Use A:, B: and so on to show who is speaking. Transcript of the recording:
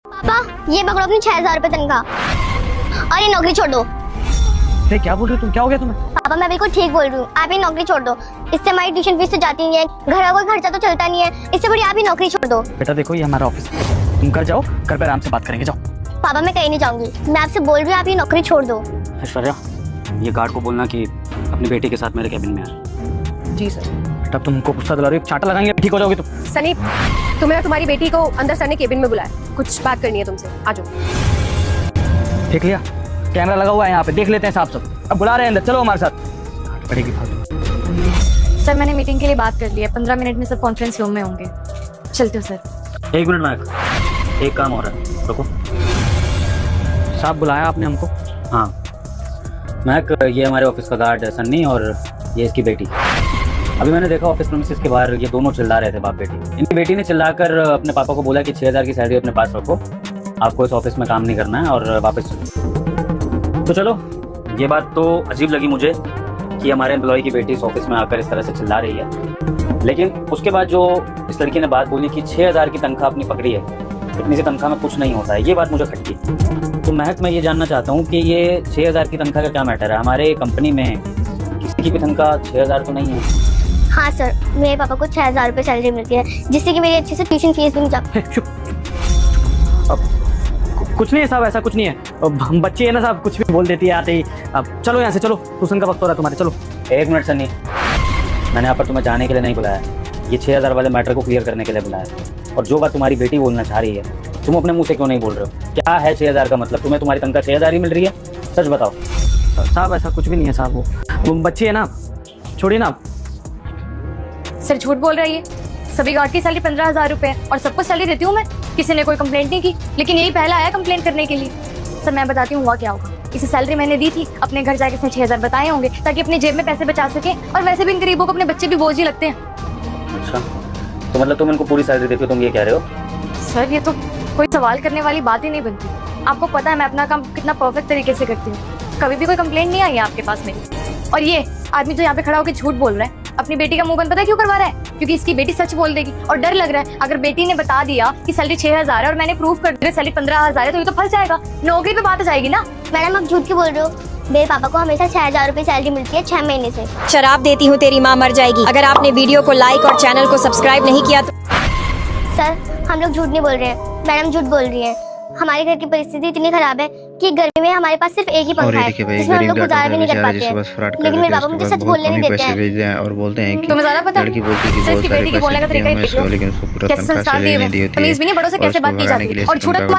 A: पापा ये पकड़ो अपनी 6000 रुपए तनख्वाह और ये नौकरी छोड़ दो।
B: अरे क्या बोल रही हो तुम, क्या हो गया तुम्हें?
A: पापा मैं बिल्कुल ठीक बोल रही हूँ, आप ये नौकरी छोड़ दो। इससे हमारी ट्यूशन फीस तो जाती नहीं है, घर का कोई खर्चा तो चलता नहीं है, इससे बड़ी आप ही नौकरी छोड़ दो।
B: बेटा देखो ये हमारा ऑफिस है, तुम घर जाओ, घर पे आराम से बात करेंगे, जाओ।
A: पापा मैं कहीं नहीं जाऊंगी, मैं आपसे बोल रही हूँ आप ये नौकरी छोड़ दो।
C: ऐश्वर्या, ये गार्ड को बोलना कि अपनी बेटी के साथ मेरे कैबिन में आए।
D: जी सर।
B: बेटा तुमको गुस्सा दिला रही हो, चाटा लगाएंगे ठीक हो जाओगे तुम।
D: सनी, तुम्हें और तुम्हारी बेटी को अंदर सर ने केबिन में बुलाया, कुछ बात करनी है तुमसे, आ जाओ।
B: देख लिया, कैमरा लगा हुआ है यहाँ पे, देख लेते हैं साहब सब। अब बुला रहे हैं अंदर, चलो हमारे साथ। पड़ेगी फालतू।
E: सर मैंने मीटिंग के लिए बात कर ली है, 15 मिनट में सब कॉन्फ्रेंस रूम में होंगे। चलते हो सर।
C: 1 मिनट महक, एक काम हो रहा है, रुको।
B: साहब बुलाया आपने हमको?
C: हाँ महक, ये हमारे ऑफिस का गार्ड है सन्नी और ये इसकी बेटी। अभी मैंने देखा ऑफिस प्रेमिसेस के बाहर ये दोनों चिल्ला रहे थे बाप बेटी। इनकी बेटी ने चिल्लाकर अपने पापा को बोला कि 6000 की सैलरी अपने पास रखो, आपको इस ऑफिस में काम नहीं करना है और वापस चलो। तो चलो, ये बात तो अजीब लगी मुझे कि हमारे एम्प्लॉय की बेटी इस ऑफिस में आकर इस तरह से चिल्ला रही है, लेकिन उसके बाद जो इस लड़की ने बात बोली कि 6000 की तनख्वाह अपनी पकड़ी है, इतनी सी तनख्वाह में कुछ नहीं होता है, ये बात मुझे खटकी। तो महक मैं ये जानना चाहता हूँ कि ये 6000 की तनख्वाह का क्या मैटर है? हमारे कंपनी में किसी की भी तनख्वाह 6000 तो नहीं है।
A: हाँ सर, मेरे पापा को 6000 रुपए सैलरी मिलती है, जिससे कि मेरी अच्छे से ट्यूशन फीस भी नहीं जाती।
B: कुछ नहीं है साहब, ऐसा कुछ नहीं है। अब हम बच्चे हैं ना साहब, कुछ भी बोल देती है आते ही। अब चलो यहाँ से, चलो, ट्यूशन का वक्त हो रहा है तुम्हारे, चलो।
C: 1 मिनट सन्नी, मैंने यहाँ पर तुम्हें जाने के लिए नहीं बुलाया, ये 6000 वाले मैटर को क्लियर करने के लिए बुलाया। और जो बात तुम्हारी बेटी बोलना चाह रही है, तुम अपने मुंह से क्यों नहीं बोल रहे हो? क्या है 6000 का मतलब? तुम्हें तुम्हारी तनख्वाह 6000 ही मिल रही है? सच बताओ।
B: साहब ऐसा कुछ भी नहीं है साहब, वो बच्चे है ना, छोड़िए ना।
E: सर झूठ बोल रहा है ये, सभी गार्ड की सैलरी 15,000 रुपए है और सबको सैलरी देती हूँ मैं, किसी ने कोई कंप्लेंट नहीं की, लेकिन यही पहला आया कंप्लेंट करने के लिए। सर मैं बताती हूँ हुआ क्या होगा। इसे सैलरी मैंने दी थी, अपने घर जाके इसने 6000 बताए होंगे ताकि अपनी जेब में पैसे बचा सके, और वैसे भी इन गरीबों को अपने बच्चे भी बोझ ही लगते हैं।
C: अच्छा, तो मतलब तुम इनको पूरी सैलरी देती हो, तुम ये कह रहे हो?
E: सर ये तो कोई सवाल करने वाली बात ही नहीं बनती। आपको पता है मैं अपना काम कितना परफेक्ट तरीके से करती हूँ, कभी भी कोई कंप्लेंट नहीं आई है आपके पास मेरी। और ये आदमी जो यहाँ पे खड़ा होकर झूठ बोल रहा है, अपनी बेटी का मुंह बंद पता है क्यों करवा रहा है? क्योंकि इसकी बेटी सच बोल देगी, और डर लग रहा है अगर बेटी ने बता दिया कि सैलरी 6000 है और मैंने प्रूफ कर दिया सैलरी 15,000 है, तो ये तो फंस जाएगा, नौकरी पे बात आ जाएगी ना।
A: मैडम आप झूठ क्यों बोल रहे हो? मेरे पापा को हमेशा 6000 रुपए सैलरी मिलती है 6 महीने से।
F: शराब देती हूँ तेरी माँ मर जाएगी। अगर आपने वीडियो को लाइक और चैनल को सब्सक्राइब नहीं किया तो।
A: सर हम लोग झूठ नहीं बोल रहे हैं, मैडम झूठ बोल रही है। हमारे घर की परिस्थिति इतनी खराब है कि गर्मी में हमारे पास सिर्फ एक ही पंखा है, जिसमें हम लोग गुजारा भी नहीं कर पाते हैं। लेकिन मेरे पापा मुझे सच बोलने नहीं देते हैं।
G: और बोलते हैं कि
E: तुम्हें ज्यादा पता
G: लड़की बोलती है कि
E: सिर्फ
G: बहुत
E: इसकी
G: सारे
E: बेटी के बोलने का
G: पैसे
E: तरीका ही
G: दिए
E: देख लो,
G: लेकिन उसको पूरा
E: कैसे
G: तनख्वाह
E: संस्कार
G: सैलरी
E: दिए
G: नहीं दी
E: हुए,
G: होती है
E: तमीज भी नहीं, बड़ों से
G: और
E: कैसे
G: उसको
E: बात की
G: भगाने
E: जाती
G: के लिए
E: है, और
G: सिर्फ उनका
E: छूटा